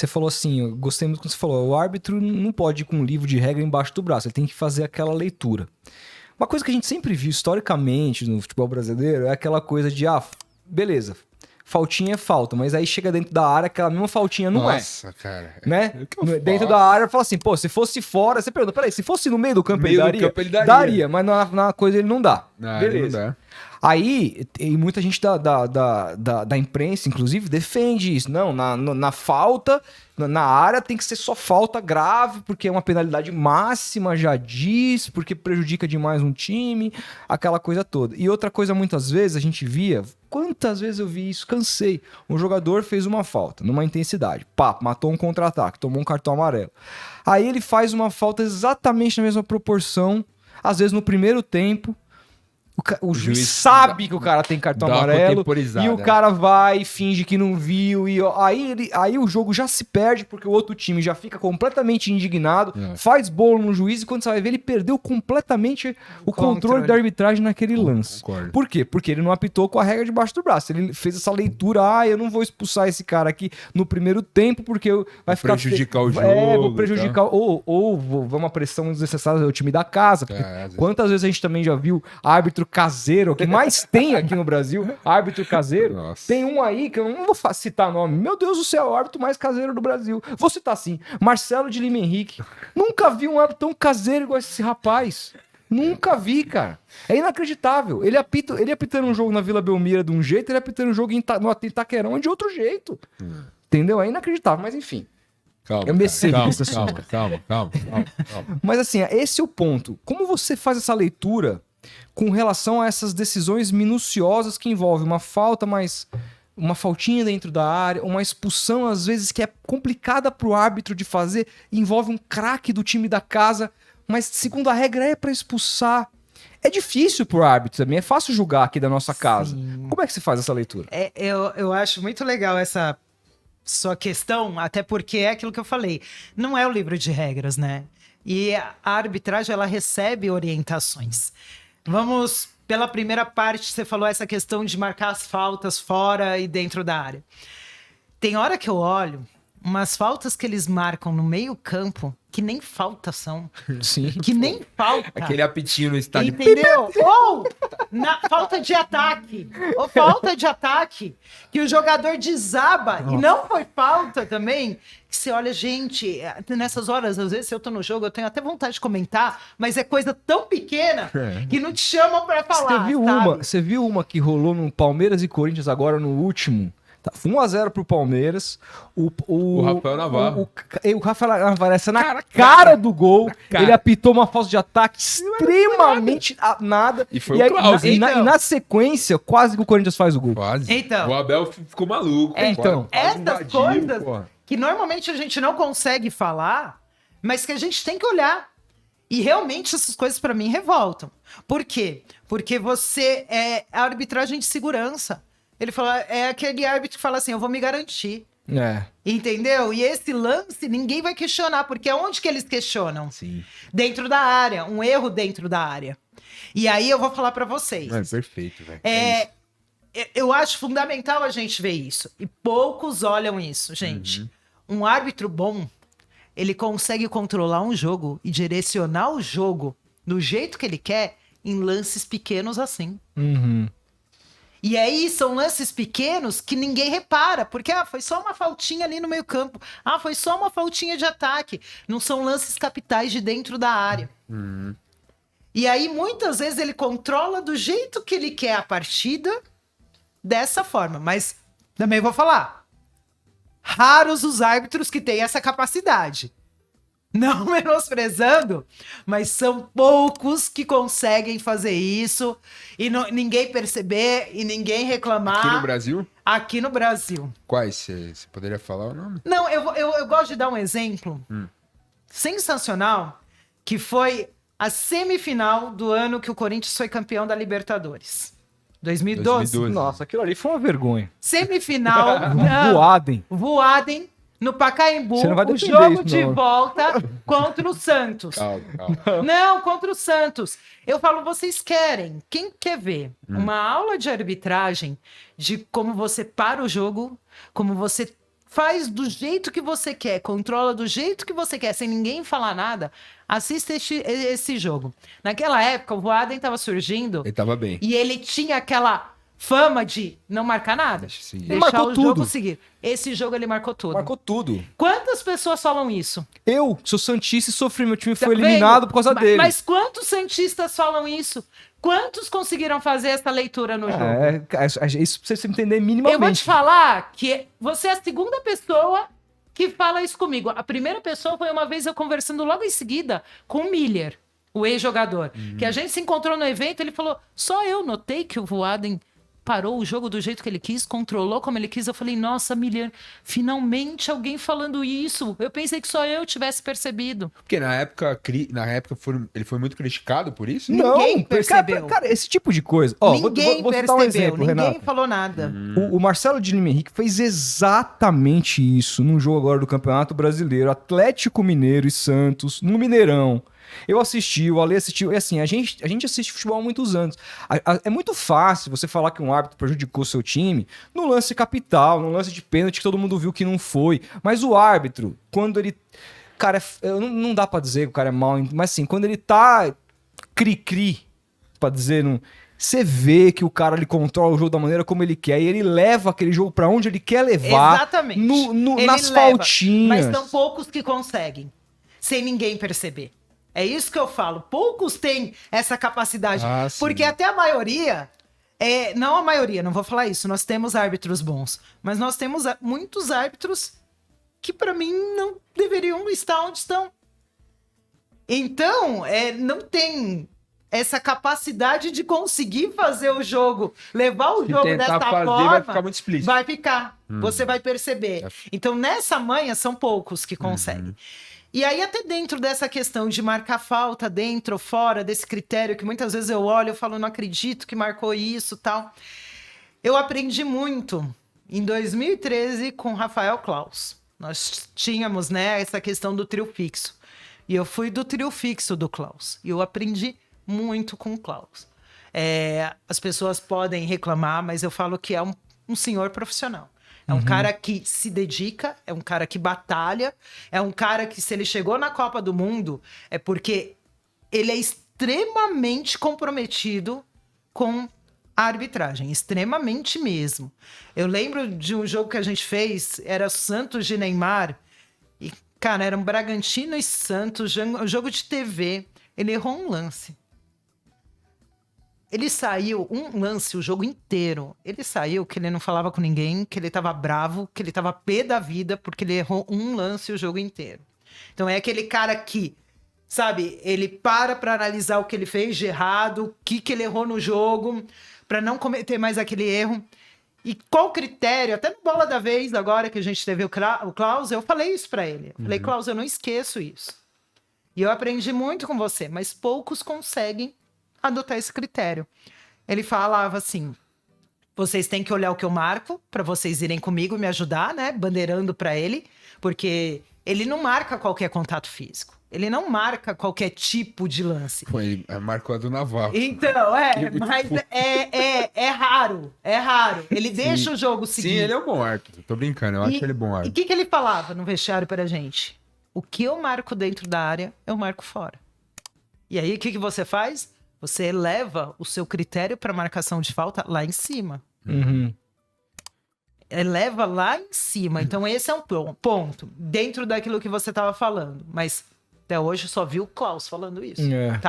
Você falou assim, eu gostei muito quando você falou, o árbitro não pode ir com um livro de regra embaixo do braço, ele tem que fazer aquela leitura. Uma coisa que a gente sempre viu historicamente no futebol brasileiro é aquela coisa de, beleza, faltinha é falta, mas aí chega dentro da área, aquela mesma faltinha não Nossa, cara. né? É o que eu Dentro faço. da área, fala assim, pô, se fosse fora, você pergunta, peraí, se fosse no meio do campo, Meio do ele daria? campo ele daria. Mas na coisa ele não dá. Beleza. Não dá. Aí, e muita gente da imprensa, inclusive, defende isso. Não, na falta, na área tem que ser só falta grave, porque é uma penalidade máxima, já diz, porque prejudica demais um time, aquela coisa toda. E outra coisa, muitas vezes, a gente via, quantas vezes eu vi isso, cansei. Um jogador fez uma falta, numa intensidade, pá, matou um contra-ataque, tomou um cartão amarelo. Aí ele faz uma falta exatamente na mesma proporção, às vezes no primeiro tempo, o juiz sabe que o cara tem cartão amarelo e o cara vai e finge que não viu. E aí o jogo já se perde porque o outro time já fica completamente indignado, faz bolo no juiz e quando você vai ver ele perdeu completamente o controle da arbitragem naquele lance. Concordo. Por quê? Porque ele não apitou com a regra debaixo do braço. Ele fez essa leitura, eu não vou expulsar esse cara aqui no primeiro tempo porque vai ficar... prejudicar o jogo. Vou prejudicar... Ou vou uma pressão desnecessária do time da casa. Quantas vezes a gente também já viu árbitro caseiro, o que mais tem aqui no Brasil, árbitro caseiro. Nossa. Tem um aí que eu não vou citar nome. Meu Deus do céu, o árbitro mais caseiro do Brasil. Vou citar assim, Marcelo de Lima Henrique. Nunca vi um árbitro tão caseiro igual esse rapaz. Nunca vi, cara. É inacreditável. Ele apitando um jogo na Vila Belmiro de um jeito, ele apitando um jogo em Itaquerão de outro jeito. Entendeu? É inacreditável, mas enfim. Calma, Eu me excedi nesse calma. Mas assim, esse é o ponto. Como você faz essa leitura com relação a essas decisões minuciosas que envolvem uma falta, mas uma faltinha dentro da área, uma expulsão às vezes que é complicada para o árbitro de fazer, envolve um craque do time da casa, mas segundo a regra é para expulsar. É difícil pro árbitro também, é fácil julgar aqui da nossa casa. Sim. Como é que você faz essa leitura? Eu acho muito legal essa sua questão, até porque é aquilo que eu falei. Não é o livro de regras, né? E a arbitragem, ela recebe orientações. Vamos pela primeira parte, você falou essa questão de marcar as faltas fora e dentro da área. Tem hora que eu olho umas faltas que eles marcam no meio campo que nem falta são. Sim. Que nem falta. Aquele apitinho no estádio. Entendeu? Ou na falta de ataque. Ou falta de ataque. Que o jogador desaba. E não foi falta também. Que você olha, gente, nessas horas, às vezes, se eu tô no jogo, eu tenho até vontade de comentar, mas é coisa tão pequena que não te chamam pra falar. Você viu uma que rolou no Palmeiras e Corinthians agora no último? Tá, 1-0 pro Palmeiras. O Rafael Navarro. O Rafael Navarro, essa na cara do gol. Ele apitou uma falta de ataque extremamente nada. E foi o Klaus, e na sequência, quase que o Corinthians faz o gol. Quase. Então. O Abel ficou maluco. Então. Essas invadiu, coisas porra. que normalmente a gente não consegue falar, mas que a gente tem que olhar. E realmente essas coisas pra mim revoltam. Por quê? Porque você é a arbitragem de segurança. Ele fala, é aquele árbitro que fala assim, eu vou me garantir. Entendeu? E esse lance ninguém vai questionar, porque é onde que eles questionam? Sim. Dentro da área, um erro dentro da área. E aí eu vou falar pra vocês. É perfeito, velho. Eu acho fundamental a gente ver isso. E poucos olham isso, gente. Um árbitro bom, ele consegue controlar um jogo e direcionar o jogo do jeito que ele quer em lances pequenos assim. E aí são lances pequenos que ninguém repara, porque foi só uma faltinha ali no meio campo. Foi só uma faltinha de ataque. Não são lances capitais de dentro da área. E aí muitas vezes ele controla do jeito que ele quer a partida dessa forma. Mas também vou falar, raros os árbitros que têm essa capacidade. Não menosprezando, mas são poucos que conseguem fazer isso e ninguém perceber e ninguém reclamar. Aqui no Brasil? Aqui no Brasil. Quais? Você poderia falar o nome? Não, eu gosto de dar um exemplo sensacional, que foi a semifinal do ano que o Corinthians foi campeão da Libertadores. 2012. Nossa, aquilo ali foi uma vergonha. Semifinal. Não, Voaden. No Pacaembu, o jogo de volta contra o Santos. Calma. Não, contra o Santos. Eu falo, vocês querem? Quem quer ver uma aula de arbitragem de como você para o jogo, como você faz do jeito que você quer, controla do jeito que você quer, sem ninguém falar nada, assista esse jogo. Naquela época, o Voaden estava surgindo Ele tava bem. e ele tinha aquela fama de não marcar nada. Deixa eu seguir. Ele Deixar marcou o jogo tudo. seguir. Esse jogo ele marcou tudo. Marcou tudo. Quantas pessoas falam isso? Eu sou santista e sofri, meu time Tá foi vendo? eliminado por causa dele. Mas quantos santistas falam isso? Quantos conseguiram fazer essa leitura no jogo? Isso pra você entender Eu vou te minimamente. falar que você é a segunda pessoa que fala isso comigo. A primeira pessoa foi uma vez eu conversando logo em seguida com o Miller, o ex-jogador. Que a gente se encontrou no evento, ele falou, só eu notei que o Voaden parou o jogo do jeito que ele quis, controlou como ele quis. Eu falei, nossa, Miller, finalmente alguém falando isso. Eu pensei que só eu tivesse percebido. Porque na época ele foi muito criticado por isso? Ninguém percebeu. Cara, esse tipo de coisa. Ó, Ninguém vou citar um percebeu, exemplo, ninguém Renato. falou nada. O Marcelo de Lima Henrique fez exatamente isso num jogo agora do Campeonato Brasileiro. Atlético Mineiro e Santos, no Mineirão. Eu assisti, o Ale assistiu. E assim, a gente assiste futebol há muitos anos. É muito fácil você falar que um árbitro prejudicou seu time no lance capital, no lance de pênalti que todo mundo viu que não foi. Mas o árbitro, quando ele... Cara, não dá pra dizer que o cara é mau, mas assim, quando ele tá cri-cri, pra dizer... Você vê que o cara ele controla o jogo da maneira como ele quer e ele leva aquele jogo pra onde ele quer levar. Exatamente. Ele nas leva, faltinhas. Mas são poucos que conseguem, sem ninguém perceber. É isso que eu falo. Poucos têm essa capacidade. Ah, sim. Porque até a maioria... não a maioria, não vou falar isso. Nós temos árbitros bons. Mas nós temos muitos árbitros que, pra mim, não deveriam estar onde estão. Então, não tem essa capacidade de conseguir fazer o jogo, levar o Se jogo tentar dessa fazer, forma... vai ficar muito explícito. Vai ficar. Você vai perceber. Então, nessa manha, são poucos que conseguem. E aí, até dentro dessa questão de marcar falta, dentro ou fora desse critério, que muitas vezes eu olho e falo, não acredito que marcou isso e tal. Eu aprendi muito em 2013 com Rafael Claus. Nós tínhamos, né, essa questão do trio fixo. E eu fui do trio fixo do Claus. E eu aprendi muito com o Claus. As pessoas podem reclamar, mas eu falo que é um senhor profissional. É um cara que se dedica, é um cara que batalha, é um cara que, se ele chegou na Copa do Mundo, é porque ele é extremamente comprometido com a arbitragem, extremamente mesmo. Eu lembro de um jogo que a gente fez, era Santos de Neymar, e, cara, era um Bragantino e Santos, jogo de TV, ele errou um lance. Ele saiu, um lance, o jogo inteiro. Ele saiu que ele não falava com ninguém, que ele tava bravo, que ele tava pé da vida, porque ele errou um lance o jogo inteiro. Então é aquele cara que, sabe, ele para pra analisar o que ele fez de errado, o que ele errou no jogo, pra não cometer mais aquele erro. E qual critério, até no Bola da Vez, agora que a gente teve o Klaus, eu falei isso pra ele. Eu falei, Klaus, eu não esqueço isso. E eu aprendi muito com você, mas poucos conseguem adotar esse critério. Ele falava assim, vocês têm que olhar o que eu marco para vocês irem comigo e me ajudar, né? Bandeirando para ele, porque ele não marca qualquer contato físico. Ele não marca qualquer tipo de lance. Foi, marcou a do Navarro. Então, mas é raro, é raro. Ele deixa o jogo seguir. Sim, ele é um bom árbitro. Tô brincando, eu acho ele bom E o árbitro. que ele falava no vestiário pra gente? O que eu marco dentro da área, eu marco fora. E aí, o que você faz? Você eleva o seu critério para marcação de falta lá em cima. Eleva lá em cima. Então, esse é um ponto. Dentro daquilo que você estava falando. Mas até hoje só vi o Klaus falando isso. É. Tá?